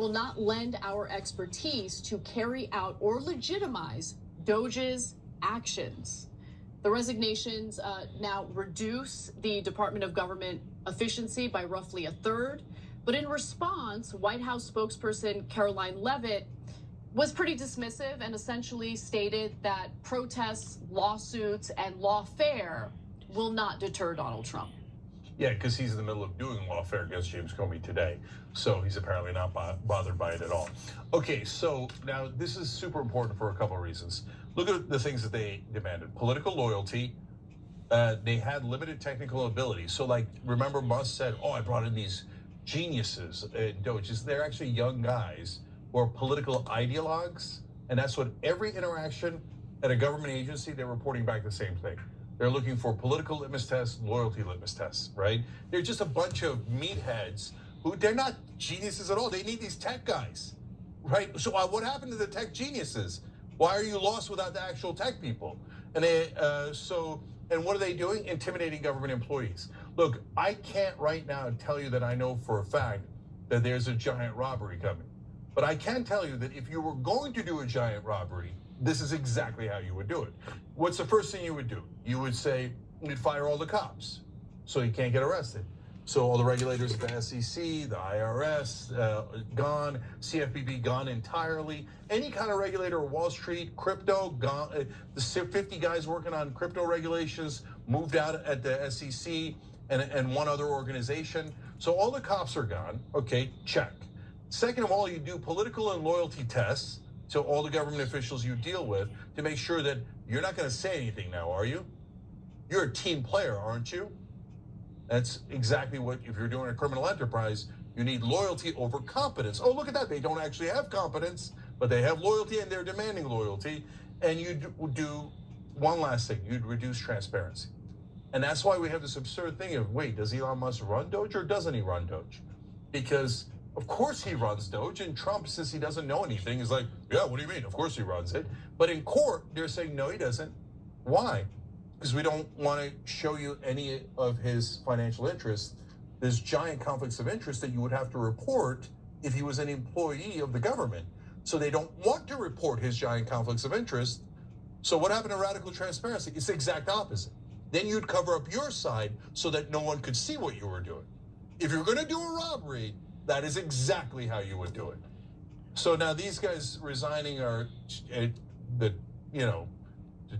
will not lend our expertise to carry out or legitimize Doge's actions. The resignations now reduce the Department of Government efficiency by roughly a third. But in response, White House spokesperson Caroline Leavitt was pretty dismissive and essentially stated that protests, lawsuits, and lawfare will not deter Donald Trump. Yeah, because he's in the middle of doing lawfare against James Comey today. So he's apparently not bothered by it at all. Okay, so now this is super important for a couple of reasons. Look at the things that they demanded. Political loyalty. They had limited technical ability. So like, remember Musk said, I brought in these geniuses, doges. They're actually young guys who are political ideologues. And that's what every interaction at a government agency, they're reporting back the same thing. They're looking for political litmus tests, loyalty litmus tests, right? They're just a bunch of meatheads who, they're not geniuses at all. They need these tech guys, right? So what happened to the tech geniuses? Why are you lost without the actual tech people? And and what are they doing? Intimidating government employees. Look, I can't right now tell you that I know for a fact that there's a giant robbery coming. But I can tell you that if you were going to do a giant robbery, this is exactly how you would do it. What's the first thing you would do? You would say, you'd fire all the cops so you can't get arrested. So all the regulators at the SEC, the IRS, gone, CFPB gone entirely. Any kind of regulator, Wall Street, crypto, gone. The 50 guys working on crypto regulations moved out at the SEC and one other organization. So all the cops are gone, okay, check. Second of all, you do political and loyalty tests to all the government officials you deal with to make sure that you're not gonna say anything now, are you? You're a team player, aren't you? That's exactly what, if you're doing a criminal enterprise, you need loyalty over competence. Oh, look at that, they don't actually have competence, but they have loyalty and they're demanding loyalty. And you do one last thing, you'd reduce transparency. And that's why we have this absurd thing of, wait, does Elon Musk run Doge or doesn't he run Doge? Because of course he runs Doge, and Trump, since he doesn't know anything, is like, yeah, what do you mean? Of course he runs it. But in court, they're saying, no, he doesn't. Why? Because we don't want to show you any of his financial interests. There's giant conflicts of interest that you would have to report if he was an employee of the government. So they don't want to report his giant conflicts of interest. So what happened to radical transparency? It's the exact opposite. Then you'd cover up your side so that no one could see what you were doing. If you're going to do a robbery, that is exactly how you would do it. So now these guys resigning are the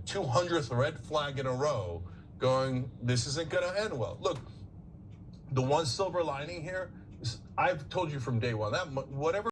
200th red flag in a row, going, this isn't going to end well. Look, the one silver lining here is, I've told you from day one, that whatever